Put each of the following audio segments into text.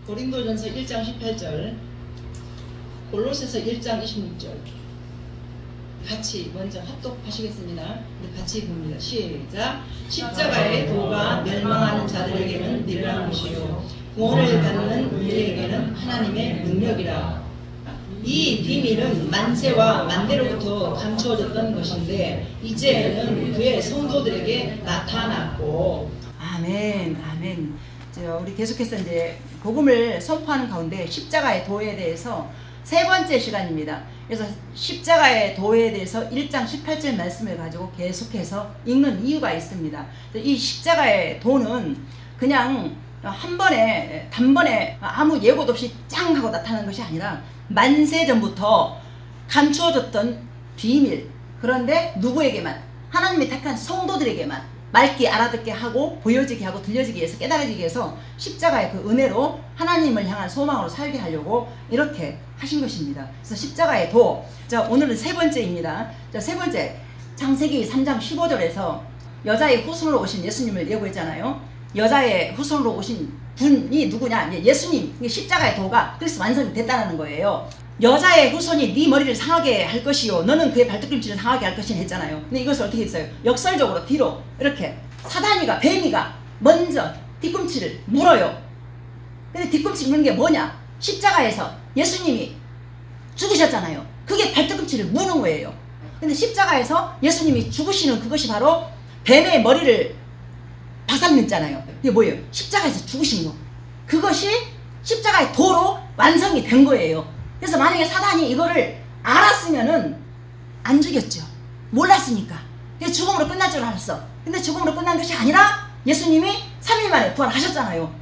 고린도전서 1장 18절, 골로새서 1장 26절 같이 먼저 합독하시겠습니다. 같이 봅니다. 시작. 십자가의 도가 멸망하는 자들에게는 미련한 것이요 구원을 받는 우리에게는 하나님의 능력이라. 이 비밀은 만세와 만대로부터 감추어졌던 것인데 이제는 그의 성도들에게 나타났고. 아멘, 아멘. 우리 계속해서 이제 복음을 선포하는 가운데 십자가의 도에 대해서 세 번째 시간입니다. 그래서 십자가의 도에 대해서 1장 18절 말씀을 가지고 계속해서 읽는 이유가 있습니다. 이 십자가의 도는 그냥 한 번에 단번에 아무 예고도 없이 짱 하고 나타나는 것이 아니라 만세 전부터 감추어졌던 비밀, 그런데 누구에게만, 하나님이 택한 성도들에게만 맑게 알아듣게 하고 보여지게 하고 들려지게 해서 깨달아지게 해서 십자가의 그 은혜로 하나님을 향한 소망으로 살게 하려고 이렇게 하신 것입니다. 그래서 십자가의 도. 자, 오늘은 세 번째입니다. 자, 세 번째, 창세기 3장 15절에서 여자의 후손으로 오신 예수님을 예고했잖아요. 여자의 후손으로 오신 분이 누구냐? 예수님. 십자가의 도가 그래서 완성이 됐다는 거예요. 여자의 후손이 네 머리를 상하게 할 것이요 너는 그의 발뒤꿈치를 상하게 할 것이니 했잖아요. 근데 이것을 어떻게 했어요? 역설적으로 뒤로 이렇게 사단이가, 뱀이가 먼저 뒤꿈치를 물어요. 근데 뒤꿈치 무는 게 뭐냐? 십자가에서 예수님이 죽으셨잖아요. 그게 발뒤꿈치를 무는 거예요. 근데 십자가에서 예수님이 죽으시는 그것이 바로 뱀의 머리를 박살냈잖아요. 이게 뭐예요? 십자가에서 죽으신 거. 그것이 십자가의 도로 완성이 된 거예요. 그래서 만약에 사단이 이거를 알았으면은 안 죽였죠. 몰랐으니까. 죽음으로 끝날 줄 알았어. 근데 죽음으로 끝난 것이 아니라 예수님이 3일 만에 부활하셨잖아요.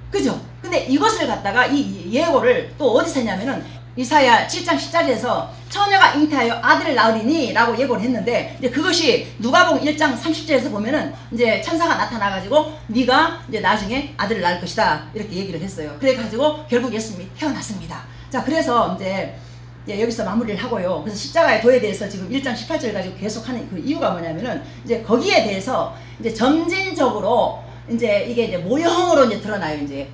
그죠? 근데 이것을 갖다가 이 예고를 또 어디서 했냐면은 이사야 7장 10절에서 처녀가 잉태하여 아들을 낳으리니 라고 예고를 했는데 이제 그것이 누가복음 1장 30절에서 보면은 이제 천사가 나타나가지고 네가 이제 나중에 아들을 낳을 것이다 이렇게 얘기를 했어요. 그래가지고 결국 예수님이 태어났습니다. 자, 그래서 이제 여기서 마무리를 하고요. 그래서 십자가의 도에 대해서 지금 1장 18절 가지고 계속 하는 그 이유가 뭐냐면은 이제 거기에 대해서 이제 점진적으로 이제 이게 이제 모형으로 이제 드러나요. 이제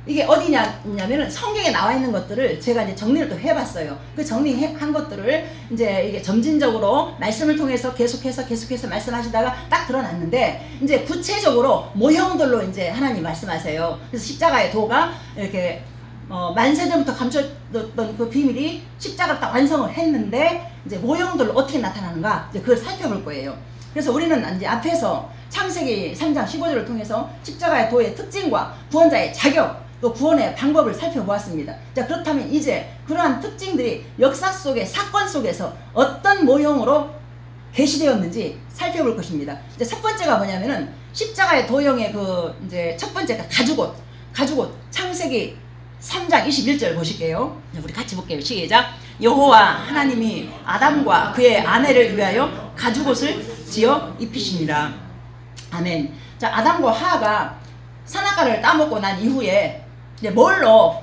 이게 어디냐면은 성경에 나와 있는 것들을 제가 이제 정리를 또 해봤어요. 그 정리한 것들을 이제 이게 점진적으로 말씀을 통해서 계속해서 말씀하시다가 딱 드러났는데 이제 구체적으로 모형들로 이제 하나님 말씀하세요. 그래서 십자가의 도가 이렇게 만세전부터 감춰졌던 그 비밀이 십자가를 딱 완성을 했는데 이제 모형들로 어떻게 나타나는가 이제 그걸 살펴볼 거예요. 그래서 우리는 이제 앞에서 창세기 3장 15절을 통해서 십자가의 도의 특징과 구원자의 자격 또 구원의 방법을 살펴보았습니다. 자, 그렇다면 이제 그러한 특징들이 역사 속의 사건 속에서 어떤 모형으로 게시되었는지 살펴볼 것입니다. 이제 첫 번째가 뭐냐면은 십자가의 도형의 그 이제 첫 번째가 가죽옷 창세기 3장 21절 보실게요. 우리 같이 볼게요. 시작. 여호와 하나님이 아담과 그의 아내를 위하여 가죽옷을 지어 입히시니라. 아멘. 자, 아담과 하하가 선악과를 따먹고 난 이후에 이제 뭘로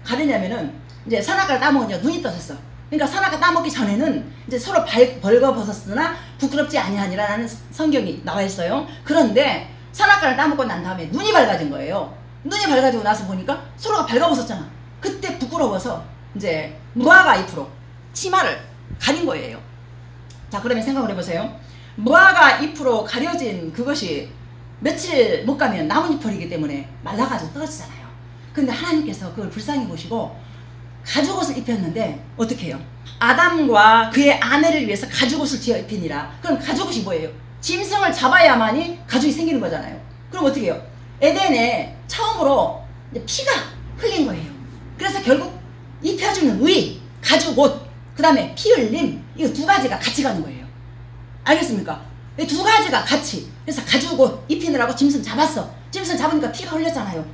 가느냐면은 이제 선악과를 따먹으니까 눈이 떠졌어. 그러니까 선악과 따먹기 전에는 이제 서로 벌거벗었으나 부끄럽지 아니하니라는 성경이 나와 있어요. 그런데 선악과를 따먹고 난 다음에 눈이 밝아진 거예요. 눈이 밝아지고 나서 보니까 서로가 발가벗었잖아. 그때 부끄러워서 이제 무화과 잎으로 치마를 가린 거예요. 자, 그러면 생각을 해보세요. 무화과 잎으로 가려진 그것이 며칠 못 가면 나뭇잎이기 때문에 말라가지고 떨어지잖아요. 근데 하나님께서 그걸 불쌍히 보시고 가죽옷을 입혔는데 어떻게 해요? 아담과 그의 아내를 위해서 가죽옷을 지어 입히니라. 그럼 가죽옷이 뭐예요? 짐승을 잡아야만이 가죽이 생기는 거잖아요. 그럼 어떻게 해요? 에덴에 처음으로 피가 흘린 거예요. 그래서 결국 입혀주는 의, 가죽옷, 그 다음에 피 흘림, 이거 두 가지가 같이 가는 거예요. 알겠습니까? 이 두 가지가 같이. 그래서 가죽옷 입히느라고 짐승 잡았어. 짐승 잡으니까 피가 흘렸잖아요.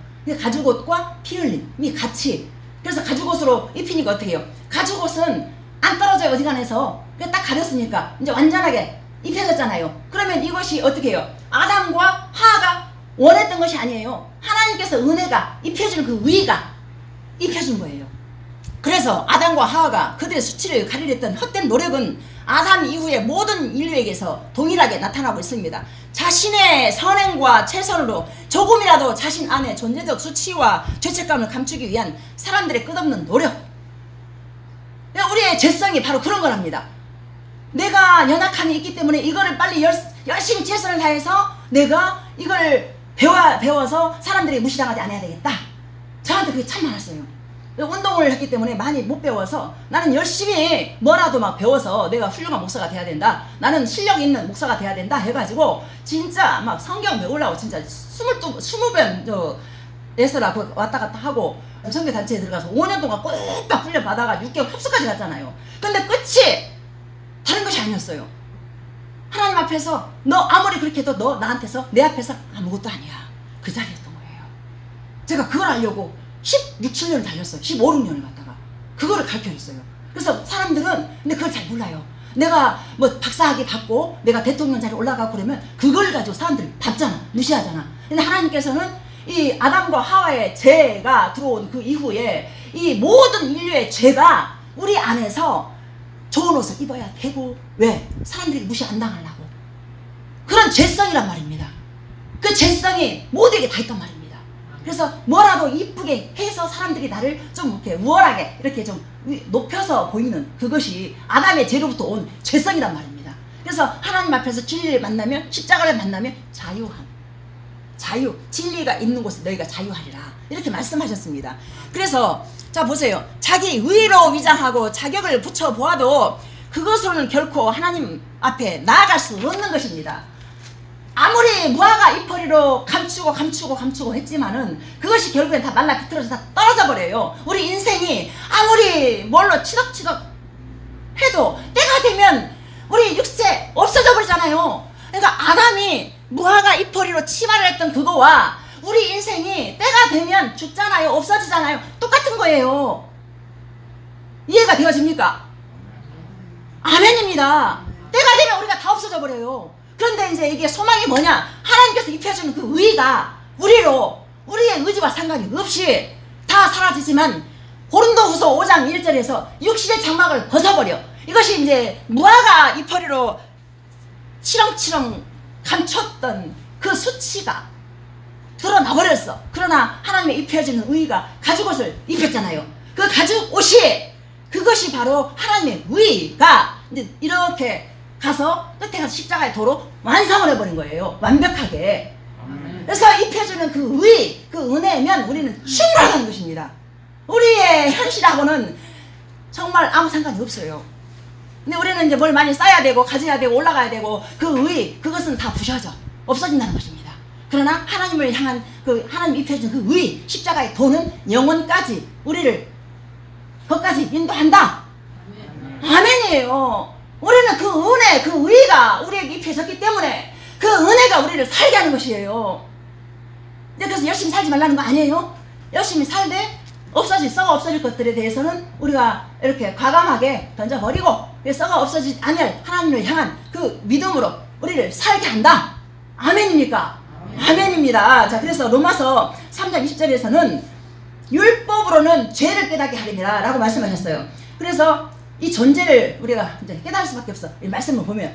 가죽옷과 피 흘림이 같이. 그래서 가죽옷으로 입히니까 어떻게 해요? 가죽옷은 안 떨어져요. 어지간해서. 딱 가렸으니까 이제 완전하게 입혀졌잖아요. 그러면 이것이 어떻게 해요? 아담과 하하가 원했던 것이 아니에요. 하나님께서 은혜가 입혀준 그 위가 입혀준 거예요. 그래서 아담과 하와가 그들의 수치를 가리렸던 헛된 노력은 아담 이후의 모든 인류에게서 동일하게 나타나고 있습니다. 자신의 선행과 최선으로 조금이라도 자신 안에 존재적 수치와 죄책감을 감추기 위한 사람들의 끝없는 노력. 우리의 죄성이 바로 그런 거랍니다. 내가 연약함이 있기 때문에 이거를 빨리 열심히 최선을 다해서 내가 이걸 배워서 사람들이 무시당하지 않아야 되겠다. 저한테 그게 참 많았어요. 운동을 했기 때문에 많이 못 배워서 나는 열심히 뭐라도 막 배워서 내가 훌륭한 목사가 돼야 된다. 나는 실력 있는 목사가 돼야 된다 해가지고 진짜 막 성경 배우려고 진짜 20번 레스라 왔다 갔다 하고 선교단체에 들어가서 5년 동안 꼴딱 훈련 받아가 6개월 합숙까지 갔잖아요. 근데 끝이 다른 것이 아니었어요. 하나님 앞에서 너 아무리 그렇게 해도 너 나한테서 내 앞에서 아무것도 아니야. 그 자리였던 거예요. 제가 그걸 알려고 16, 17년을 달렸어요. 15, 16년을 갔다가 그거를 가르쳐줬어요. 그래서 사람들은 근데 그걸 잘 몰라요. 내가 뭐 박사학위 받고 내가 대통령 자리에 올라가고 그러면 그걸 가지고 사람들이 밟잖아. 무시하잖아. 근데 하나님께서는 이 아담과 하와의 죄가 들어온 그 이후에 이 모든 인류의 죄가 우리 안에서 좋은 옷을 입어야 되고 왜? 사람들이 무시 안 당하려고. 그런 죄성이란 말입니다. 그 죄성이 모두에게 다 있단 말입니다. 그래서 뭐라도 이쁘게 해서 사람들이 나를 좀 이렇게 우월하게 이렇게 좀 높여서 보이는 그것이 아담의 죄로부터 온 죄성이란 말입니다. 그래서 하나님 앞에서 진리를 만나면 십자가를 만나면 자유, 진리가 있는 곳에 너희가 자유하리라 이렇게 말씀하셨습니다. 그래서 자 보세요. 자기 의로 위장하고 자격을 붙여보아도 그것으로는 결코 하나님 앞에 나아갈 수 없는 것입니다. 아무리 무화과 잎허리로 감추고 했지만은 그것이 결국엔 다 말라 비틀어서 다 떨어져 버려요. 우리 인생이 아무리 뭘로 치덕치덕 해도 때가 되면 우리 육체 없어져 버리잖아요. 그러니까 아담이 무화과 잎허리로 치마를 했던 그거와 우리 인생이 때가 되면 죽잖아요. 없어지잖아요. 똑같은 거예요. 이해가 되어집니까? 아멘입니다. 때가 되면 우리가 다 없어져 버려요. 그런데 이제 이게 소망이 뭐냐? 하나님께서 입혀주는 그 의가 우리의 의지와 상관이 없이 다 사라지지만 고린도후서 5장 1절에서 육신의 장막을 벗어버려. 이것이 이제 무화과 잎허리로 치렁치렁 감췄던 그 수치가 드러나버렸어. 그러나 하나님의 입혀지는 의가 가죽옷을 입혔잖아요. 그 가죽옷이 그것이 바로 하나님의 의가 이제 이렇게 가서 끝에 가서 십자가의 도로 완성을 해버린 거예요. 완벽하게. 그래서 입혀주는 그 의, 그 은혜면 우리는 충분한 것입니다. 우리의 현실하고는 정말 아무 상관이 없어요. 근데 우리는 이제 뭘 많이 쌓아야 되고 가져야 되고 올라가야 되고 그 의, 그것은 다 부셔져 없어진다는 것입니다. 그러나 하나님을 향한 그 하나님 입혀준 그 의, 십자가의 도는 영원까지 우리를 거기까지 인도한다. 아멘이에요. 우리는 그 은혜, 그 의가 우리에게 입혀졌기 때문에 그 은혜가 우리를 살게 하는 것이에요. 그래서 열심히 살지 말라는 거 아니에요. 열심히 살되 썩어 없어질 것들에 대해서는 우리가 이렇게 과감하게 던져버리고 썩어 없어지지 않을 하나님을 향한 그 믿음으로 우리를 살게 한다. 아멘입니까? 아멘입니다. 자, 그래서 로마서 3장 20절에서는 율법으로는 죄를 깨닫게 하리라 라고 말씀하셨어요. 그래서 이 존재를 우리가 이제 깨달을 수밖에 없어. 이 말씀을 보면.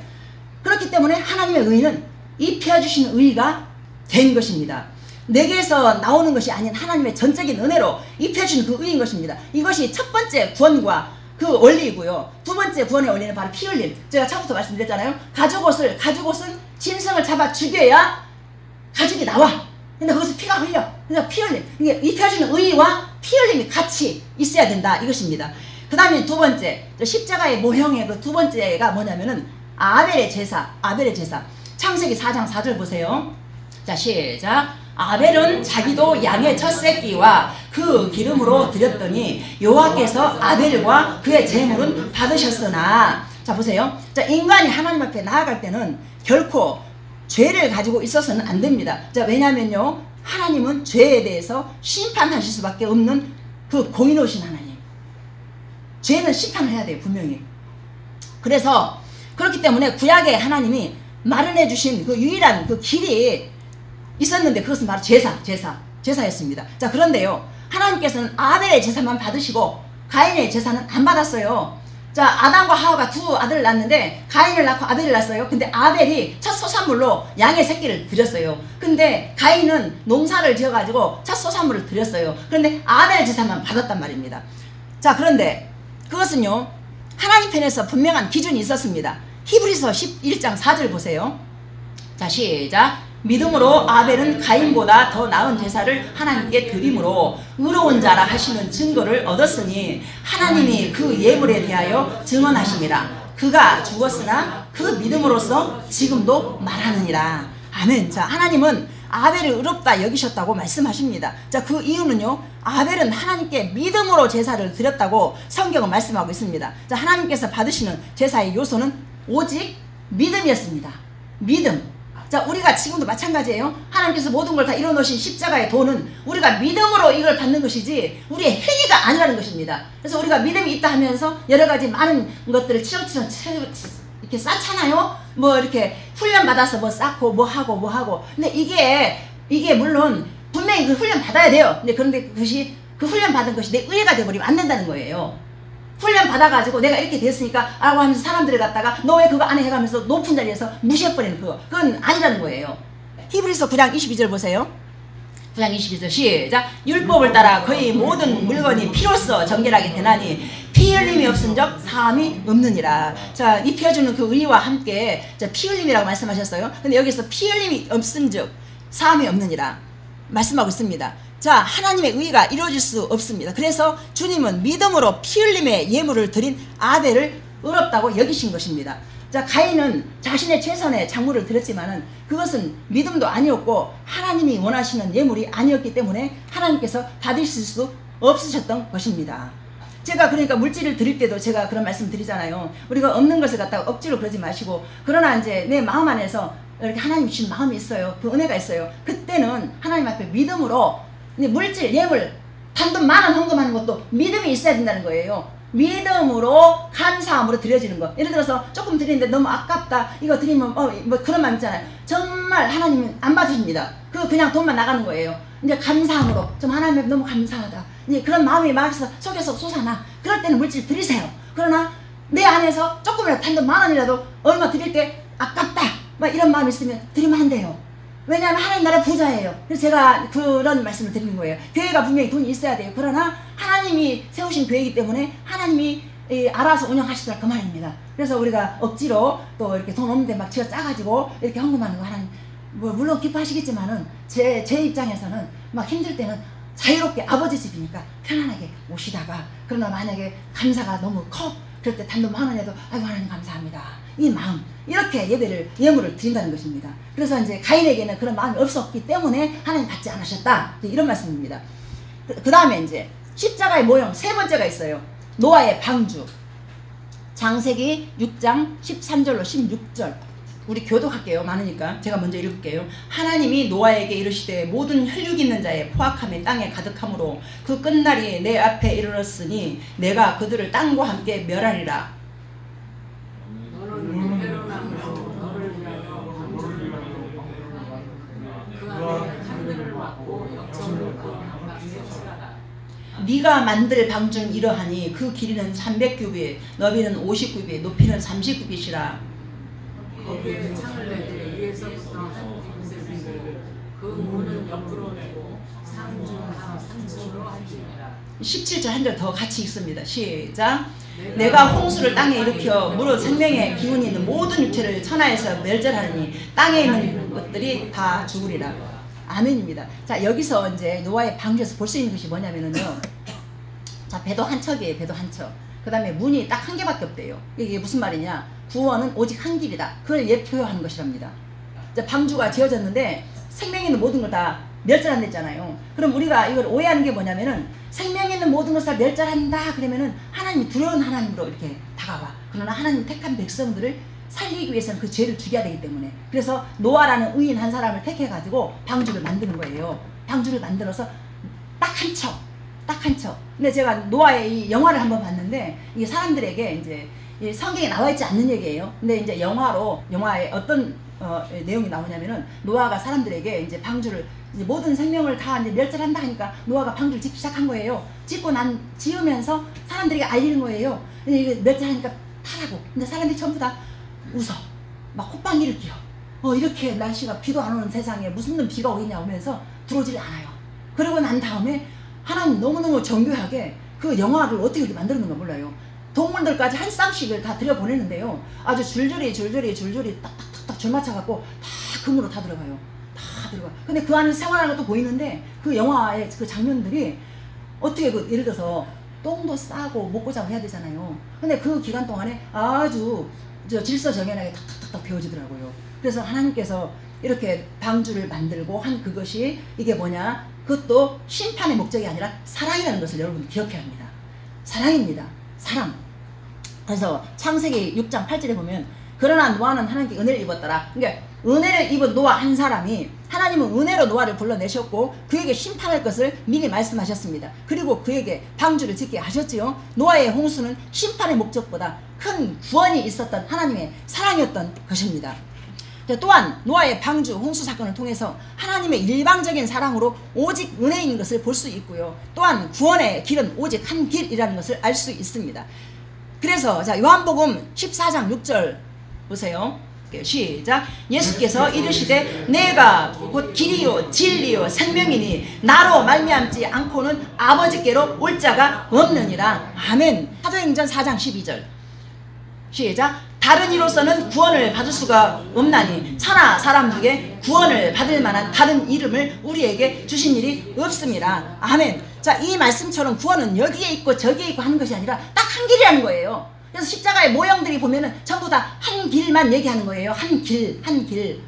그렇기 때문에 하나님의 의는 입혀주신 의가 된 것입니다. 내게서 나오는 것이 아닌 하나님의 전적인 은혜로 입혀주신 그 의인 것입니다. 이것이 첫 번째 구원과 그 원리이고요. 두 번째 구원의 원리는 바로 피 흘림. 제가 처음부터 말씀드렸잖아요. 가죽옷은 짐승을 잡아 죽여야 가죽이 나와. 근데 거기서 피가 흘려. 그래서 피 흘림. 이게 입혀주는 의와 피 흘림이 같이 있어야 된다. 이것입니다. 그 다음에 두 번째, 십자가의 모형의 그 두 번째가 뭐냐면은 아벨의 제사. 창세기 4장 4절 보세요. 자, 시작. 아벨은 자기도 양의 첫 새끼와 그 기름으로 드렸더니 여호와께서 아벨과 그의 제물은 받으셨으나. 자, 보세요. 자, 인간이 하나님 앞에 나아갈 때는 결코 죄를 가지고 있어서는 안 됩니다. 자, 왜냐면요, 하나님은 죄에 대해서 심판하실 수밖에 없는 그 공의로우신 하나님. 죄는 심판을 해야 돼요, 분명히. 그래서 그렇기 때문에 구약의 하나님이 마련해 주신 그 유일한 그 길이 있었는데 그것은 바로 제사였습니다. 자, 그런데요, 하나님께서는 아벨의 제사만 받으시고 가인의 제사는 안 받았어요. 자, 아담과 하와가 두 아들을 낳았는데 가인을 낳고 아벨을 낳았어요. 근데 아벨이 첫 소산물로 양의 새끼를 드렸어요. 근데 가인은 농사를 지어가지고 첫 소산물을 드렸어요. 그런데 아벨 제사만 받았단 말입니다. 자, 그런데 그것은요, 하나님 편에서 분명한 기준이 있었습니다. 히브리서 11장 4절 보세요. 자, 시작. 믿음으로 아벨은 가인보다 더 나은 제사를 하나님께 드림으로 의로운 자라 하시는 증거를 얻었으니 하나님이 그 예물에 대하여 증언하시니라. 그가 죽었으나 그 믿음으로써 지금도 말하느니라. 아멘. 자, 하나님은 아벨을 의롭다 여기셨다고 말씀하십니다. 자, 그 이유는요, 아벨은 하나님께 믿음으로 제사를 드렸다고 성경은 말씀하고 있습니다. 자, 하나님께서 받으시는 제사의 요소는 오직 믿음이었습니다. 믿음. 자, 우리가 지금도 마찬가지예요. 하나님께서 모든 걸 다 이뤄놓으신 십자가의 도는 우리가 믿음으로 이걸 받는 것이지 우리의 행위가 아니라는 것입니다. 그래서 우리가 믿음이 있다 하면서 여러 가지 많은 것들을 치렁치렁 이렇게 쌓잖아요. 뭐 이렇게 훈련 받아서 뭐 쌓고 뭐 하고. 근데 이게 물론 분명히 그 훈련 받아야 돼요. 그런데 그 훈련 받은 것이 내 의회가 되어버리면 안 된다는 거예요. 훈련 받아가지고 내가 이렇게 됐으니까 라고 하면서 사람들을 갖다가 너 왜 그거 안 해? 해가면서 높은 자리에서 무시해버리는 그건 아니라는 거예요. 히브리서 9장 22절 보세요. 9장 22절 시작. 율법을 따라 거의 모든 물건이 피로써 정결하게 되나니 피 흘림이 없은 적 사함이 없느니라. 자, 입혀주는 그 의와 함께 피 흘림이라고 말씀하셨어요. 근데 여기서 피 흘림이 없은 적 사함이 없느니라 말씀하고 있습니다. 자, 하나님의 의가 이루어질 수 없습니다. 그래서 주님은 믿음으로 피 흘림의 예물을 드린 아벨을 의롭다고 여기신 것입니다. 자, 가인은 자신의 최선의 작물을 드렸지만은 그것은 믿음도 아니었고 하나님이 원하시는 예물이 아니었기 때문에 하나님께서 받으실 수 없으셨던 것입니다. 제가 그러니까 물질을 드릴 때도 제가 그런 말씀 드리잖아요. 우리가 없는 것을 갖다가 억지로 그러지 마시고, 그러나 이제 내 마음 안에서 이렇게 하나님 주신 마음이 있어요. 그 은혜가 있어요. 그때는 하나님 앞에 믿음으로 물질, 예물, 단돈 10,000원 헌금하는 것도 믿음이 있어야 된다는 거예요. 믿음으로 감사함으로 드려지는 거. 예를 들어서 조금 드리는데 너무 아깝다, 이거 드리면 뭐 그런 마음 있잖아요. 정말 하나님은 안 받으십니다. 그냥 돈만 나가는 거예요. 이제 감사함으로 좀 하나님 너무 감사하다, 이제 그런 마음이 마음에서 속에서 솟아나. 그럴 때는 물질 드리세요. 그러나 내 안에서 조금이라도 단돈 10,000원이라도 얼마 드릴 때 아깝다 막 이런 마음이 있으면 드리면 안 돼요. 왜냐하면 하나님 나라 부자예요. 그래서 제가 그런 말씀을 드리는 거예요. 교회가 분명히 돈이 있어야 돼요. 그러나 하나님이 세우신 교회이기 때문에 하나님이 알아서 운영하시더라 그 말입니다. 그래서 우리가 억지로 또 이렇게 돈 없는데 막 쥐어 짜가지고 이렇게 헌금하는 거 하나님 뭐 물론 기뻐하시겠지만은 제 입장에서는 막 힘들 때는 자유롭게 아버지 집이니까 편안하게 오시다가, 그러나 만약에 감사가 너무 커 그럴 때 단돈 10,000원에도 아이고 하나님 감사합니다, 이 마음, 이렇게 예물을 드린다는 것입니다. 그래서 이제 가인에게는 그런 마음이 없었기 때문에 하나님 받지 않으셨다, 이런 말씀입니다. 그 다음에 이제 십자가의 모형 세 번째가 있어요. 노아의 방주. 창세기 6장 13절로 16절. 우리 교독할게요. 많으니까 제가 먼저 읽을게요. 하나님이 노아에게 이르시되 모든 혈육 있는 자의 포악함이 땅에 가득하므로 그 끝날이 내 앞에 이르렀으니 내가 그들을 땅과 함께 멸하리라. 네가 만들 방주는 이러하니 그 길이는 300규빗, 너비는 50규빗, 높이는 30규빗이라. 거기에 창을 내지 위에서부터 한 곳에 그 문은 옆으로 내고 상층으로 하시니라. 17절 한 절 더 같이 읽습니다. 시작. 내가 홍수를 땅에 일으켜 무릇 생명의 기운이 있는 모든 육체를 천하에서 멸절하니 땅에 있는 것들이 다 죽으리라. 아멘입니다. 자, 여기서 이제 노아의 방주에서 볼 수 있는 것이 뭐냐면은요. 자, 배도 한 척이에요. 배도 한 척. 그 다음에 문이 딱 한 개밖에 없대요. 이게 무슨 말이냐. 구원은 오직 한 길이다. 그걸 예표하는 것이랍니다. 자, 방주가 지어졌는데 생명 있는 모든 걸 다 멸절한댔잖아요. 그럼 우리가 이걸 오해하는 게 뭐냐면은 생명 있는 모든 것을 다 멸절한다 그러면은 하나님이 두려운 하나님으로 이렇게 다가와. 그러나 하나님 택한 백성들을 살리기 위해서는 그 죄를 죽여야 되기 때문에, 그래서 노아라는 의인 한 사람을 택해가지고 방주를 만드는 거예요. 방주를 만들어서 딱 한 척. 딱 한 척. 근데 제가 노아의 이 영화를 한번 봤는데 이게 사람들에게 이제 이 성경에 나와 있지 않는 얘기예요. 근데 이제 영화에 어떤 내용이 나오냐면은 노아가 사람들에게 이제 방주를 이제 모든 생명을 다 이제 멸절한다 하니까 노아가 방주를 짓기 시작한 거예요. 지으면서 사람들에게 알리는 거예요. 근데 이게 멸절하니까 타라고. 근데 사람들이 전부 다 웃어. 막 콧방귀를 뀌어. 이렇게 날씨가 비도 안 오는 세상에 무슨 비가 오겠냐 오면서 들어오질 않아요. 그러고 난 다음에 하나님 너무너무 정교하게 그 영화를 어떻게 이렇게 만들었는가 몰라요. 동물들까지 한 쌍씩을 다 들여보내는데요. 아주 줄줄이 딱딱딱딱 줄 맞춰갖고 다 금으로 다 들어가요. 다 들어가. 근데 그 안에 생활하는 것도 보이는데 그 영화의 그 장면들이 어떻게 예를 들어서 똥도 싸고 먹고 자고 해야 되잖아요. 근데 그 기간 동안에 아주 질서정연하게 탁탁탁탁 배워지더라고요. 그래서 하나님께서 이렇게 방주를 만들고 한 그것이 이게 뭐냐? 그것도 심판의 목적이 아니라 사랑이라는 것을 여러분 기억해야 합니다. 사랑입니다. 사랑. 그래서 창세기 6장 8절에 보면 그러나 노아는 하나님께 은혜를 입었더라. 그러니까 은혜를 입은 노아 한 사람이 하나님은 은혜로 노아를 불러내셨고 그에게 심판할 것을 미리 말씀하셨습니다. 그리고 그에게 방주를 짓게 하셨지요. 노아의 홍수는 심판의 목적보다 큰 구원이 있었던 하나님의 사랑이었던 것입니다. 또한 노아의 방주 홍수 사건을 통해서 하나님의 일방적인 사랑으로 오직 은혜인 것을 볼 수 있고요. 또한 구원의 길은 오직 한 길이라는 것을 알 수 있습니다. 그래서 자 요한복음 14장 6절 보세요. 시작. 예수께서 이르시되 내가 곧 길이요 진리요 생명이니 나로 말미암지 않고는 아버지께로 올 자가 없느니라. 아멘. 사도행전 4장 12절 시작. 다른 이로서는 구원을 받을 수가 없나니 천하 사람 중에 구원을 받을 만한 다른 이름을 우리에게 주신 일이 없습니다. 아멘. 자, 이 말씀처럼 구원은 여기에 있고 저기에 있고 하는 것이 아니라 딱 한 길이라는 거예요. 그래서 십자가의 모형들이 보면은 전부 다 한 길만 얘기하는 거예요. 한 길, 한 길.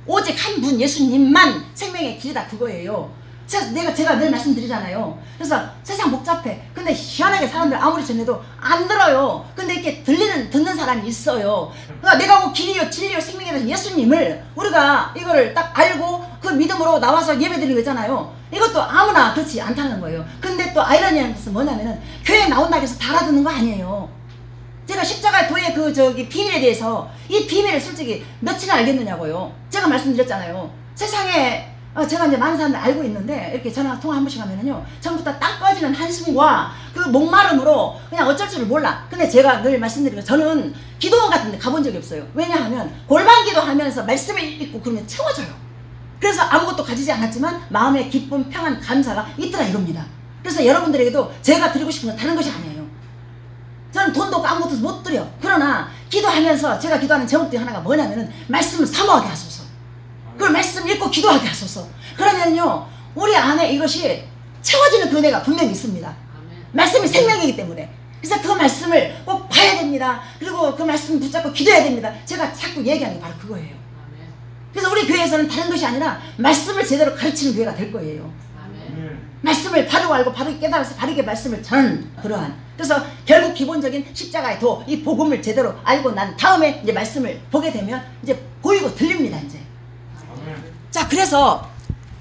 오직 한 분 예수님만 생명의 길이다 그거예요. 제가 늘 말씀드리잖아요. 그래서 세상 복잡해. 근데 희한하게 사람들 아무리 전해도 안 들어요. 근데 이렇게 듣는 사람이 있어요. 그러니까 내가 뭐 길이요 진리요 생명에 대해서 예수님을 우리가 이거를 딱 알고 그 믿음으로 나와서 예배드리는 거 있잖아요. 이것도 아무나 그렇지 않다는 거예요. 근데 또 아이러니한 것은 뭐냐면은 교회에 나온다고 해서 다 알아듣는 거 아니에요. 제가 십자가의 도의 비밀에 대해서 이 비밀을 솔직히 며칠 알겠느냐고요. 제가 말씀드렸잖아요. 세상에 제가 이제 많은 사람들 알고 있는데 이렇게 전화 통화 한 번씩 하면은요 전부 다 땅 꺼지는 한숨과 그 목마름으로 그냥 어쩔 줄을 몰라. 근데 제가 늘 말씀드리고 저는 기도원 같은 데 가본 적이 없어요. 왜냐하면 골반 기도하면서 말씀을 읽고 그러면 채워져요. 그래서 아무것도 가지지 않았지만 마음의 기쁨, 평안, 감사가 있더라 이겁니다. 그래서 여러분들에게도 제가 드리고 싶은 건 다른 것이 아니에요. 저는 돈도 없고 아무것도 못 드려. 그러나 기도하면서 제가 기도하는 제목 중에 하나가 뭐냐면은 말씀을 사모하게 하소서. 그걸 말씀 읽고 기도하게 하소서. 그러면요 우리 안에 이것이 채워지는 그 은혜가 분명히 있습니다. 말씀이 생명이기 때문에. 그래서 그 말씀을 꼭 봐야 됩니다. 그리고 그 말씀 붙잡고 기도해야 됩니다. 제가 자꾸 얘기하는 게 바로 그거예요. 그래서 우리 교회에서는 다른 것이 아니라 말씀을 제대로 가르치는 교회가 될 거예요. 말씀을 바르고 알고 바르게 깨달아서 바르게 말씀을 전하는 그러한. 그래서 결국 기본적인 십자가의 도, 이 복음을 제대로 알고 난 다음에 이제 말씀을 보게 되면 이제 보이고 들립니다. 이제. 자, 그래서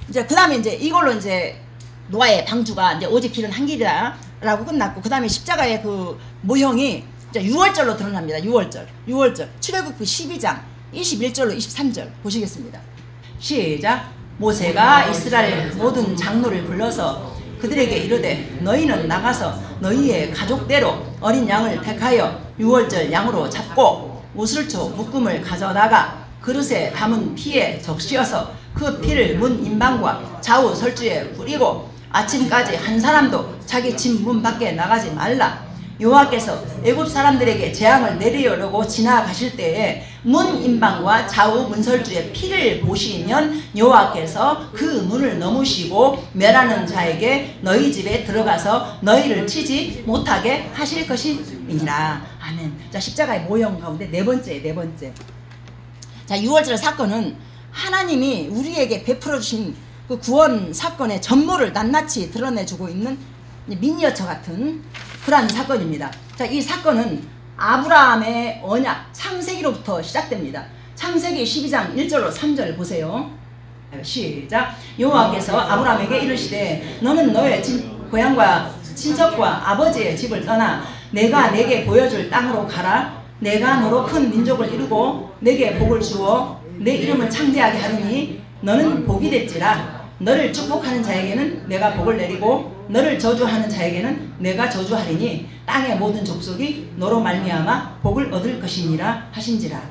이제 그 다음에 이제 이걸로 이제 노아의 방주가 이제 오직 길은 한 길이다라고 끝났고, 그 다음에 십자가의 그 모형이 이제 6월절로 드러납니다. 6월절. 출애굽기 12장 21절로 23절 보시겠습니다. 시작. 모세가 이스라엘 모든 장로를 불러서 그들에게 이르되 너희는 나가서 너희의 가족대로 어린 양을 택하여 6월절 양으로 잡고 우슬초 묶음을 가져다가 그릇에 담은 피에 적시어서 그 피를 문 인방과 좌우 설주에 뿌리고 아침까지 한 사람도 자기 집 문 밖에 나가지 말라. 여호와께서 애굽 사람들에게 재앙을 내리려고 지나가실 때에 문 인방과 좌우 문설주의 피를 보시면 여호와께서 그 문을 넘으시고 멸하는 자에게 너희 집에 들어가서 너희를 치지 못하게 하실 것이니라. 아멘. 자, 십자가의 모형 가운데 네 번째. 자, 6월절 사건은 하나님이 우리에게 베풀어 주신 그 구원 사건의 전모를 낱낱이 드러내주고 있는 미니어처 같은 그러한 사건입니다. 자, 이 사건은 아브라함의 언약 창세기로부터 시작됩니다. 창세기 12장 1절로 3절 보세요. 시작. 여호와께서 아브라함에게 이르시되 너는 너의 고향과 친척과 아버지의 집을 떠나 내가 내게 보여줄 땅으로 가라. 내가 너로 큰 민족을 이루고 내게 복을 주어 내 이름을 창대하게 하리니 너는 복이 될지라. 너를 축복하는 자에게는 내가 복을 내리고 너를 저주하는 자에게는 내가 저주하리니 땅의 모든 족속이 너로 말미암아 복을 얻을 것이니라 하신지라.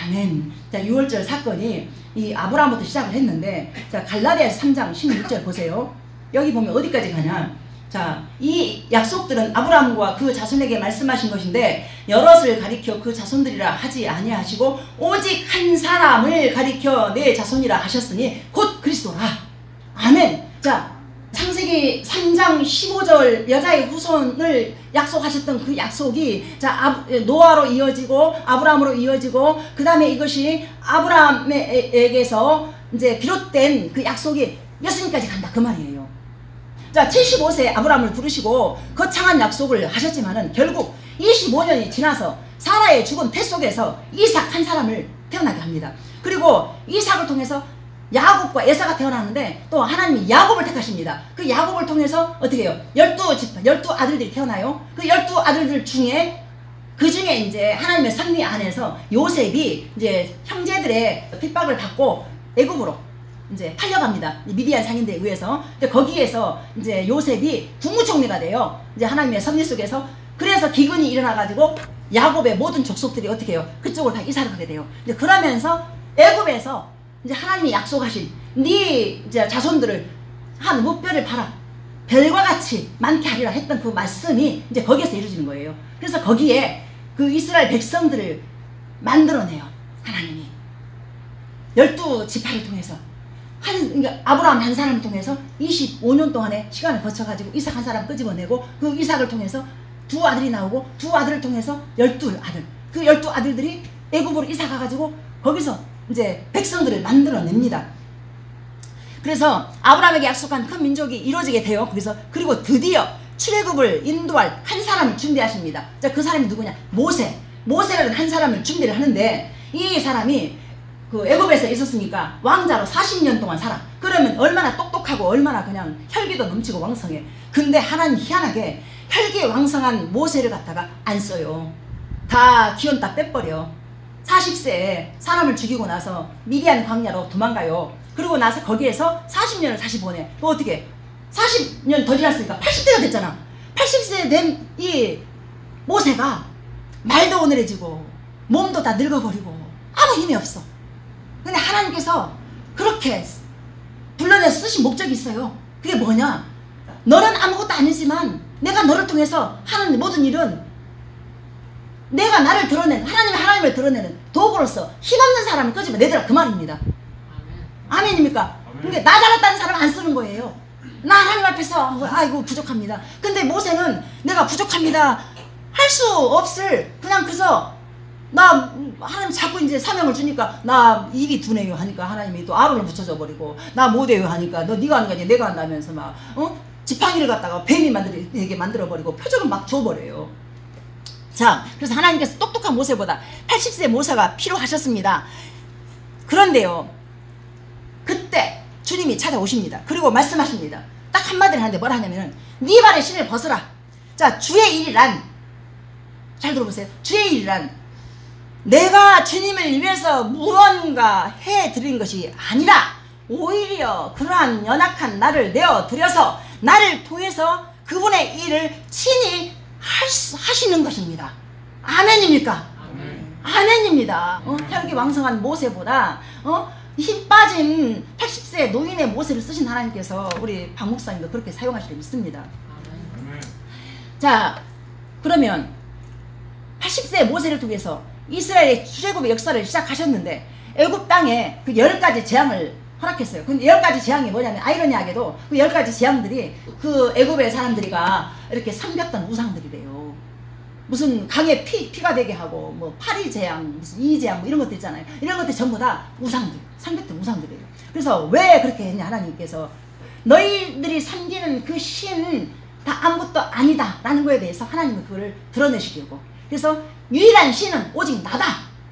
아멘. 자, 6월절 사건이 이 아브라함부터 시작을 했는데, 자, 갈라디아서 3장 16절 보세요. 여기 보면 어디까지 가냐. 자, 이 약속들은 아브라함과 그 자손에게 말씀하신 것인데 여럿을 가리켜 그 자손들이라 하지 아니하시고 오직 한 사람을 가리켜 내 자손이라 하셨으니 곧 그리스도라. 아멘. 자, 창세기 3장 15절 여자의 후손을 약속하셨던 그 약속이 자 노아로 이어지고 아브라함으로 이어지고 그 다음에 이것이 아브라함에게서 이제 비롯된 그 약속이 예수님까지 간다 그 말이에요. 자, 75세 아브라함을 부르시고 거창한 약속을 하셨지만은 결국 25년이 지나서 사라의 죽은 태 속에서 이삭 한 사람을 태어나게 합니다. 그리고 이삭을 통해서 야곱과 에사가 태어나는데 또 하나님이 야곱을 택하십니다. 그 야곱을 통해서 어떻게 해요? 12 아들들이 태어나요. 그 12아들들 중에 그 중에 이제 하나님의 섭리 안에서 요셉이 이제 형제들의 핍박을 받고 애굽으로 이제 팔려갑니다. 미디안 상인들에 의해서. 거기에서 이제 요셉이 국무총리가 돼요. 이제 하나님의 섭리 속에서. 그래서 기근이 일어나가지고 야곱의 모든 족속들이 어떻게 해요? 그쪽으로 다 이사를 가게 돼요. 이제 그러면서 애굽에서 이제 하나님이 약속하신 네 이제 자손들을 한 무뼈를 팔아 별과 같이 많게 하리라 했던 그 말씀이 이제 거기에서 이루어지는 거예요. 그래서 거기에 그 이스라엘 백성들을 만들어내요. 하나님이 12지파를 통해서 그러니까 아브라함 한 사람을 통해서 25년 동안의 시간을 거쳐가지고 이삭 한 사람 끄집어내고 그 이삭을 통해서 두 아들이 나오고 두 아들을 통해서 12아들 그 12아들들이 애굽으로 이사 가가지고 거기서 이제 백성들을 만들어냅니다. 그래서 아브라함에게 약속한 큰 민족이 이루어지게 돼요. 그리고 드디어 출애굽을 인도할 한 사람을 준비하십니다. 자, 그 사람이 누구냐? 모세라는 한 사람을 준비를 하는데 이 사람이 그 애굽에서 있었으니까 왕자로 40년 동안 살아. 그러면 얼마나 똑똑하고 얼마나 그냥 혈기도 넘치고 왕성해. 근데 하나님 희한하게 혈기 왕성한 모세를 갖다가 안 써요. 다 기운 다 빼버려. 40세에 사람을 죽이고 나서 미디안 광야로 도망가요. 그러고 나서 거기에서 40년을 다시 보내. 또 어떻게 40년 더 지났으니까 80세가 됐잖아. 80세 된 이 모세가 말도 오늘해지고 몸도 다 늙어버리고 아무 힘이 없어. 근데 하나님께서 그렇게 불러내서 쓰신 목적이 있어요. 그게 뭐냐? 너는 아무것도 아니지만 내가 너를 통해서 하는 모든 일은 내가 나를 드러내는 하나님을 드러내는 도구로서 힘없는 사람을 끄집어내더라 그 말입니다. 아멘입니까? 그러니까 나 잘났다는 사람 안 쓰는 거예요. 나 하나님 앞에서 아이고 부족합니다. 근데 모세는 내가 부족합니다 할 수 없을 그냥 그저 나 하나님 자꾸 이제 사명을 주니까 나 입이 두네요 하니까 하나님이 또 아론을 붙여줘 버리고 나 못해요 하니까 너 네가 하는 거 아니야 내가 한다면서 막 지팡이를 갖다가 뱀이 되게 만들어 버리고 표적은 막 줘버려요. 자, 그래서 하나님께서 똑똑한 모세보다 80세 모세가 필요하셨습니다. 그런데요, 그때 주님이 찾아오십니다. 그리고 말씀하십니다. 딱 한마디를 하는데 뭐라 하냐면은 네 발의 신을 벗어라. 자, 주의 일이란 잘 들어보세요. 주의 일이란 내가 주님을 위해서 무언가 해드린 것이 아니라 오히려 그러한 연약한 나를 내어드려서 나를 통해서 그분의 일을 친히 하시는 것입니다. 아멘입니까? 아멘입니다. 혈기 왕성한 모세보다 힘 빠진 80세 노인의 모세를 쓰신 하나님께서 우리 박 목사님도 그렇게 사용하시려 믿습니다. 자, 그러면 80세 모세를 통해서 이스라엘의 출애굽의 역사를 시작하셨는데 애굽 땅에 그 10가지 재앙을 허락했어요. 근데 10가지 재앙이 뭐냐면 아이러니하게도 그 10가지 재앙들이 그 애굽의 사람들이가 이렇게 섬겼던 우상들이래요. 무슨 강에 피가 되게 하고 뭐 파리 재앙, 무슨 이 재앙 뭐 이런 것들 있잖아요. 이런 것들 전부 다 우상들, 섬겼던 우상들이에요. 그래서 왜 그렇게 했냐 하나님께서 너희들이 섬기는 그 신 다 아무것도 아니다 라는 거에 대해서 하나님은 그거를 드러내시려고 그래서 유일한 신은 오직 나다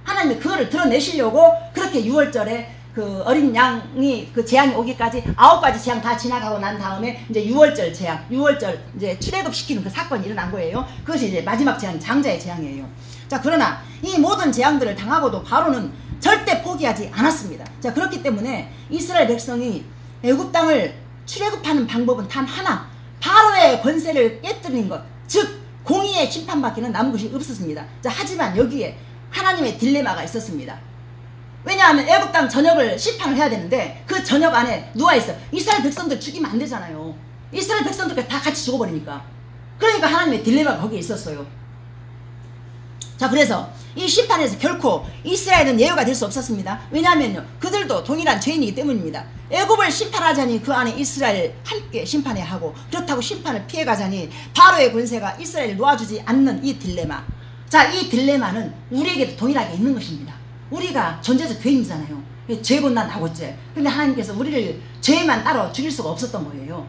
하나님이 그거를 드러내시려고 그렇게 6월절에 그 어린 양이 그 재앙이 오기까지 9가지 재앙 다 지나가고 난 다음에 이제 6월절 재앙, 6월절 이제 출애굽 시키는 그 사건이 일어난 거예요. 그것이 이제 마지막 재앙, 장자의 재앙이에요. 자, 그러나 이 모든 재앙들을 당하고도 바로는 절대 포기하지 않았습니다. 자, 그렇기 때문에 이스라엘 백성이 애굽 땅을 출애굽하는 방법은 단 하나, 바로의 권세를 깨뜨리는 것, 즉 공의의 심판밖에는 남은 것이 없었습니다. 자, 하지만 여기에 하나님의 딜레마가 있었습니다. 왜냐하면 애굽 땅 전역을 심판을 해야 되는데 그 전역 안에 누가 있어? 이스라엘 백성들 죽이면 안 되잖아요. 이스라엘 백성들 다 같이 죽어버리니까. 그러니까 하나님의 딜레마가 거기에 있었어요. 자, 그래서 이 심판에서 결코 이스라엘은 예외가 될 수 없었습니다. 왜냐하면요, 그들도 동일한 죄인이기 때문입니다. 애굽을 심판하자니 그 안에 이스라엘 함께 심판해야 하고, 그렇다고 심판을 피해가자니 바로의 권세가 이스라엘을 놓아주지 않는 이 딜레마. 자, 이 딜레마는 우리에게도 동일하게 있는 것입니다. 우리가 존재적 죄인이잖아요. 죄곤난 하고죄. 근데 하나님께서 우리를 죄만 따로 죽일 수가 없었던 거예요.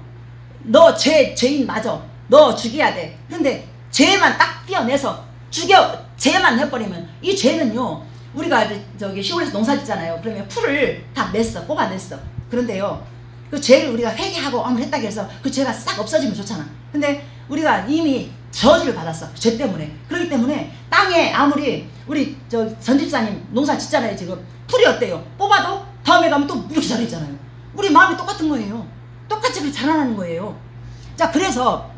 너 죄인 맞아. 너 죽여야 돼. 근데 죄만 딱 떼어내서 죄만 해버리면 이 죄는요, 우리가 저기 시골에서 농사 짓잖아요. 그러면 풀을 다 냈어. 뽑아냈어. 그런데요, 그 죄를 우리가 회개하고 아무리 했다고 해서 그 죄가 싹 없어지면 좋잖아. 근데 우리가 이미 저주를 받았어. 죄 때문에. 그렇기 때문에 땅에 아무리 우리 전집사님 농사 짓잖아요. 지금 풀이 어때요? 뽑아도 다음에 가면 또 이렇게 자라있잖아요. 우리 마음이 똑같은 거예요. 똑같이 그렇게 자라나는 거예요. 자, 그래서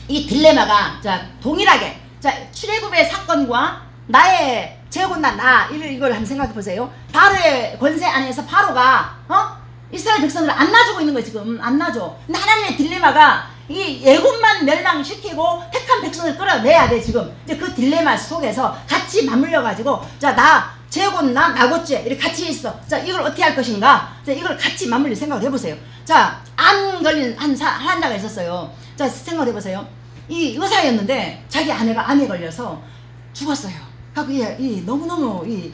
이 딜레마가 자 동일하게 자 출애굽의 사건과 나의 죄곤난 이걸 한번 생각해 보세요. 바로의 권세 안에서 바로가 이스라엘 백성들을 안 놔주고 있는 거예요. 지금 안 놔줘. 근데 하나님의 딜레마가 이 애굽만 멸망시키고 택한 백성을 끌어내야 돼. 지금 이제 그 딜레마 속에서 같이 맞물려 가지고 자 나 죄곤난 나고죄 이렇게 같이 있어. 자 이걸 어떻게 할 것인가. 자 이걸 같이 맞물릴 생각을 해보세요. 자 암 걸린 환자가 있었어요. 자 생각을 해보세요. 이 의사였는데 자기 아내가 암에 걸려서 죽었어요. 그래서 이 너무너무 이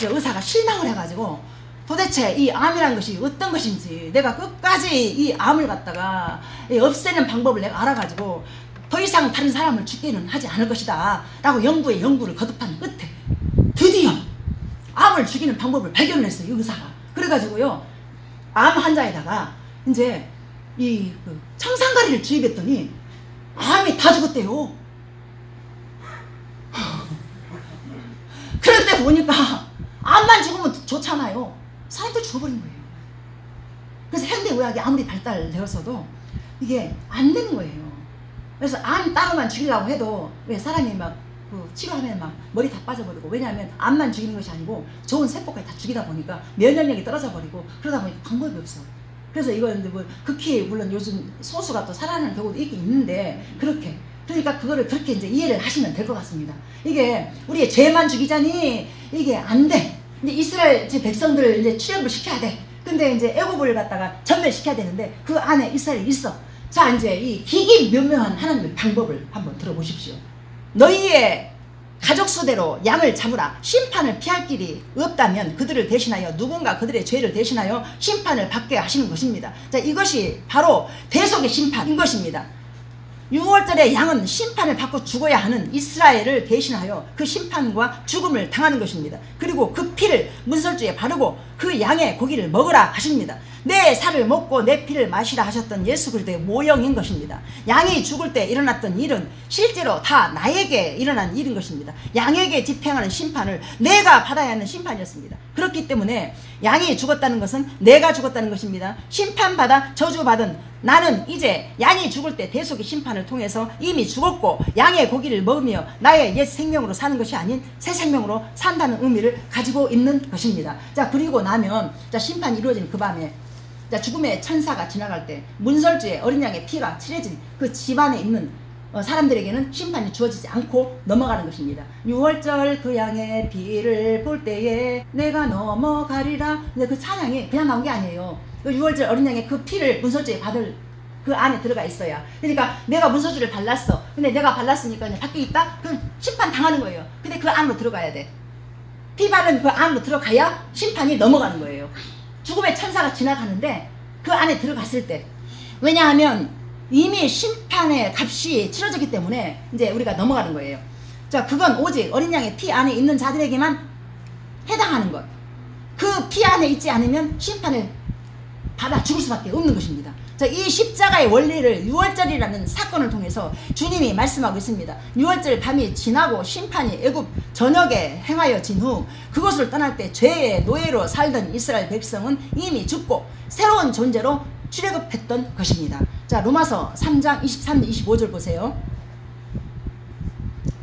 의사가 실망을 해가지고 도대체 이 암이라는 것이 어떤 것인지 내가 끝까지 이 암을 갖다가 없애는 방법을 내가 알아가지고 더 이상 다른 사람을 죽게는 하지 않을 것이다 라고 연구를 거듭한 끝에 드디어 암을 죽이는 방법을 발견을 했어요. 이 의사가. 그래가지고요 암 환자에다가 이제 이 청산가리를 주입했더니 암이 다 죽었대요. 그런데 보니까 암만 죽으면 좋잖아요. 사람도 죽어버린 거예요. 그래서 현대의학이 아무리 발달되었어도 이게 안 되는 거예요. 그래서 암 따로만 죽이려고 해도 왜 사람이 막 치료하면 막 머리 다 빠져버리고, 왜냐하면 암만 죽이는 것이 아니고 좋은 세포까지 다 죽이다 보니까 면역력이 떨어져 버리고 그러다 보니까 방법이 없어. 그래서 이건 뭐 극히 물론 요즘 소수가 또 살아나는 경우도 있긴 있는데 그러니까 그거를 그렇게 이제 이해를 하시면 될 것 같습니다. 이게 우리의 죄만 죽이자니 이게 안 돼. 이제 이스라엘 백성들을 이제 출애굽을 시켜야 돼. 근데 이제 애굽을 갖다가 전멸시켜야 되는데 그 안에 이스라엘이 있어. 자 이제 이 기기묘묘한 하나님의 방법을 한번 들어보십시오. 너희의 가족 수대로 양을 잡으라. 심판을 피할 길이 없다면 그들을 대신하여 누군가 그들의 죄를 대신하여 심판을 받게 하시는 것입니다. 자 이것이 바로 대속의 심판인 것입니다. 6월절에 양은 심판을 받고 죽어야 하는 이스라엘을 대신하여 그 심판과 죽음을 당하는 것입니다. 그리고 그 피를 문설주에 바르고 그 양의 고기를 먹으라 하십니다. 내 살을 먹고 내 피를 마시라 하셨던 예수 그리스도의 모형인 것입니다. 양이 죽을 때 일어났던 일은 실제로 다 나에게 일어난 일인 것입니다. 양에게 집행하는 심판을 내가 받아야 하는 심판이었습니다. 그렇기 때문에 양이 죽었다는 것은 내가 죽었다는 것입니다. 심판받아 저주받은 나는 이제 양이 죽을 때 대속의 심판을 통해서 이미 죽었고 양의 고기를 먹으며 나의 옛 생명으로 사는 것이 아닌 새 생명으로 산다는 의미를 가지고 있는 것입니다. 자 그리고 나면 자 심판이 이루어진 그 밤에 자 죽음의 천사가 지나갈 때 문설주에 어린 양의 피가 칠해진 그 집안에 있는 사람들에게는 심판이 주어지지 않고 넘어가는 것입니다. 6월절 그 양의 피를 볼 때에 내가 넘어가리라. 근데 그 찬양이 그냥 나온 게 아니에요. 6월절 어린 양의 그 피를 문설주에 받을 그 안에 들어가 있어야. 그러니까 내가 문설주를 발랐어. 근데 내가 발랐으니까 그냥 밖에 있다? 그럼 심판 당하는 거예요. 근데 그 안으로 들어가야 돼. 피 바른 그 안으로 들어가야 심판이 넘어가는 거예요. 죽음의 천사가 지나가는데 그 안에 들어갔을 때. 왜냐하면 이미 심판의 값이 치러졌기 때문에 이제 우리가 넘어가는 거예요. 자, 그건 오직 어린 양의 피 안에 있는 자들에게만 해당하는 것. 그 피 안에 있지 않으면 심판을 받아 죽을 수밖에 없는 것입니다. 자, 이 십자가의 원리를 유월절이라는 사건을 통해서 주님이 말씀하고 있습니다. 유월절 밤이 지나고 심판이 애굽 전역에 행하여진 후 그곳을 떠날 때 죄의 노예로 살던 이스라엘 백성은 이미 죽고 새로운 존재로 출애굽했던 것입니다. 자, 로마서 3장 23, 25절 보세요.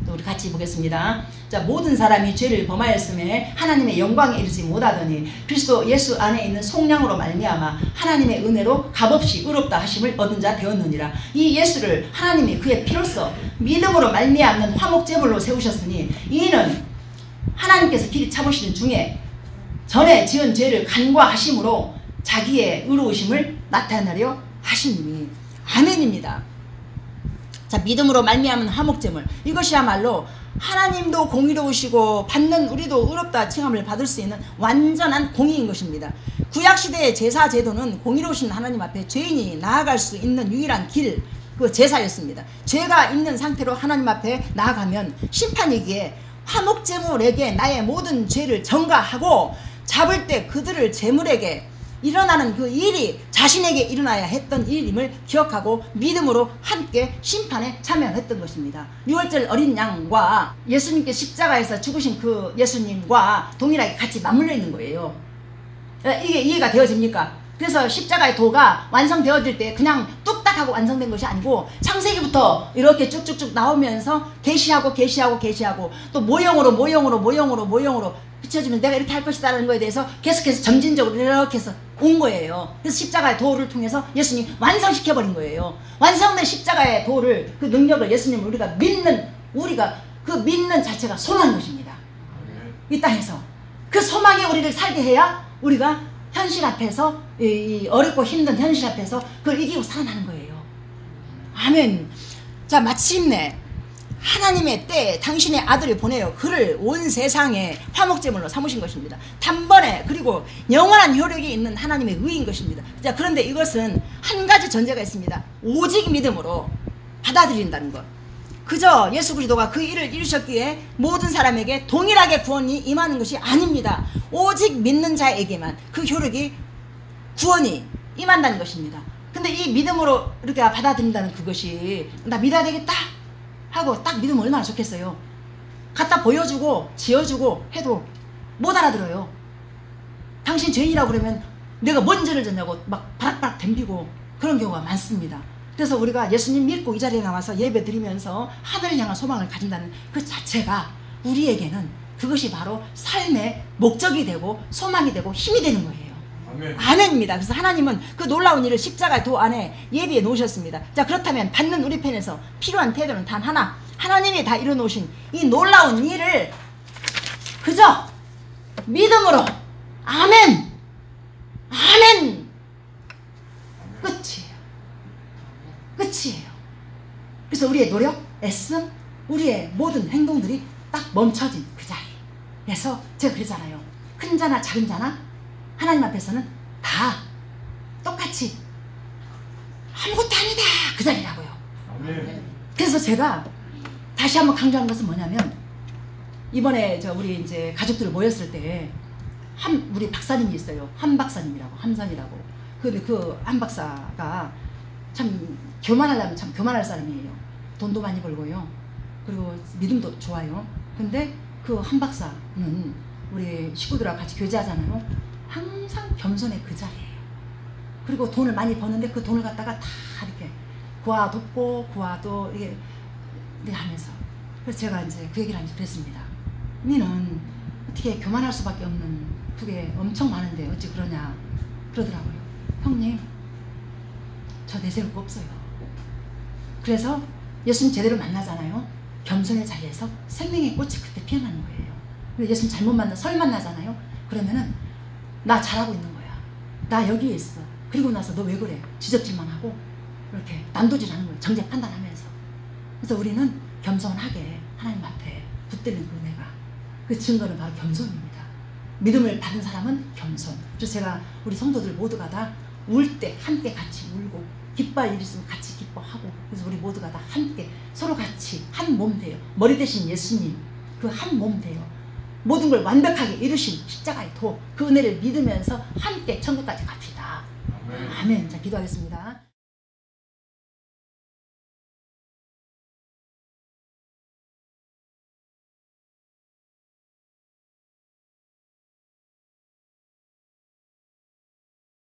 또 우리 같이 보겠습니다. 자, 모든 사람이 죄를 범하였음에 하나님의 영광에 이르지 못하더니 그리스도 예수 안에 있는 속량으로 말미암아 하나님의 은혜로 값없이 의롭다 하심을 얻은 자 되었느니라. 이 예수를 하나님이 그의 피로써 믿음으로 말미암는 화목제물로 세우셨으니 이는 하나님께서 길이 참으시는 중에 전에 지은 죄를 간과하심으로 자기의 의로우심을 나타내려 하시니. 아멘입니다. 자, 믿음으로 말미암은 화목제물, 이것이야말로 하나님도 공의로우시고 받는 우리도 의롭다 칭함을 받을 수 있는 완전한 공의인 것입니다. 구약시대의 제사 제도는 공의로우신 하나님 앞에 죄인이 나아갈 수 있는 유일한 길, 그 제사였습니다. 죄가 있는 상태로 하나님 앞에 나아가면 심판이기에 화목제물에게 나의 모든 죄를 전가하고 잡을 때 그들을 제물에게 일어나는 그 일이 자신에게 일어나야 했던 일임을 기억하고 믿음으로 함께 심판에 참여했던 것입니다. 유월절 어린 양과 예수님께 십자가에서 죽으신 그 예수님과 동일하게 같이 맞물려 있는 거예요. 이게 이해가 되어집니까? 그래서 십자가의 도가 완성되어질 때 그냥 뚝딱 하고 완성된 것이 아니고 창세기부터 이렇게 쭉쭉쭉 나오면서 계시하고 또 모형으로 비춰지면 내가 이렇게 할 것이다라는 거에 대해서 계속해서 점진적으로 이렇게 해서 온 거예요. 그래서 십자가의 도를 통해서 예수님 완성시켜버린 거예요. 완성된 십자가의 도를, 그 능력을 예수님을 우리가 그 믿는 자체가 소망인 것입니다. 이 땅에서 그 소망에 우리를 살게 해야 우리가 현실 앞에서 이 어렵고 힘든 현실 앞에서 그걸 이기고 살아나는 거예요. 아멘. 자, 마침내 하나님의 때에 당신의 아들을 보내어 그를 온 세상에 화목제물로 삼으신 것입니다. 단번에, 그리고 영원한 효력이 있는 하나님의 의인 것입니다. 자, 그런데 이것은 한 가지 전제가 있습니다. 오직 믿음으로 받아들인다는 것. 그저 예수 그리스도가 그 일을 이루셨기에 모든 사람에게 동일하게 구원이 임하는 것이 아닙니다. 오직 믿는 자에게만 그 효력이, 구원이 임한다는 것입니다. 근데 이 믿음으로 이렇게 받아들인다는 그것이, 나 믿어야 되겠다 하고 딱 믿으면 얼마나 좋겠어요. 갖다 보여주고 지어주고 해도 못 알아들어요. 당신 죄인이라고 그러면 내가 뭔 죄를 졌냐고 막 바락바락 덤비고 그런 경우가 많습니다. 그래서 우리가 예수님 믿고 이 자리에 나와서 예배 드리면서 하늘을 향한 소망을 가진다는 그 자체가 우리에게는 그것이 바로 삶의 목적이 되고 소망이 되고 힘이 되는 거예요. 아멘. 아멘입니다. 그래서 하나님은 그 놀라운 일을 십자가의 도 안에 예비해 놓으셨습니다. 자, 그렇다면 받는 우리 편에서 필요한 태도는 단 하나, 하나님이 다 이뤄놓으신 이 놀라운 일을 그저 믿음으로 아멘, 아멘, 끝이에요. 그래서 우리의 노력, 애씀, 우리의 모든 행동들이 딱 멈춰진 그 자리에서 제가 그러잖아요. 큰 자나 작은 자나 하나님 앞에서는 다 똑같이 아무것도 아니다 그 자리라고요. 아멘. 그래서 제가 다시 한번 강조하는 것은 뭐냐면, 이번에 우리 이제 가족들 모였을 때 우리 박사님이 있어요. 한 박사님이라고, 함선이라고. 근데 그 한 박사가 참 교만하려면 참 교만할 사람이에요. 돈도 많이 벌고요. 그리고 믿음도 좋아요. 근데 그 한 박사는 우리 식구들하고 같이 교제하잖아요. 항상 겸손의 그 자리예요. 그리고 돈을 많이 버는데 그 돈을 갖다가 다 이렇게 구아돋고 구아도 이게 하면서, 그래서 제가 이제 그 얘기를 하면서 그랬습니다. 니는 어떻게 교만할 수밖에 없는 그게 엄청 많은데 어찌 그러냐 그러더라고요. 형님, 저 내세울 거 없어요. 그래서 예수님 제대로 만나잖아요. 겸손의 자리에서 생명의 꽃이 그때 피어나는 거예요. 근데 예수님 잘못 설 만나잖아요. 그러면은 나 잘하고 있는 거야. 나 여기에 있어. 그리고 나서 너 왜 그래? 지적질만 하고 이렇게 난도질하는 거예요. 정죄 판단하면서. 그래서 우리는 겸손하게 하나님 앞에 붙들린 그 은혜가, 그 증거는 바로 겸손입니다. 믿음을 받은 사람은 겸손. 그래서 제가 우리 성도들 모두가 다 울 때 함께 같이 울고, 기뻐할 일 있으면 같이 기뻐하고, 그래서 우리 모두가 다 함께 서로 같이 한 몸 돼요. 머리 대신 예수님 그 한 몸 돼요. 모든 걸 완벽하게 이루신 십자가의 도, 그 은혜를 믿으면서 함께 천국까지 갑시다. 아멘. 자, 기도하겠습니다.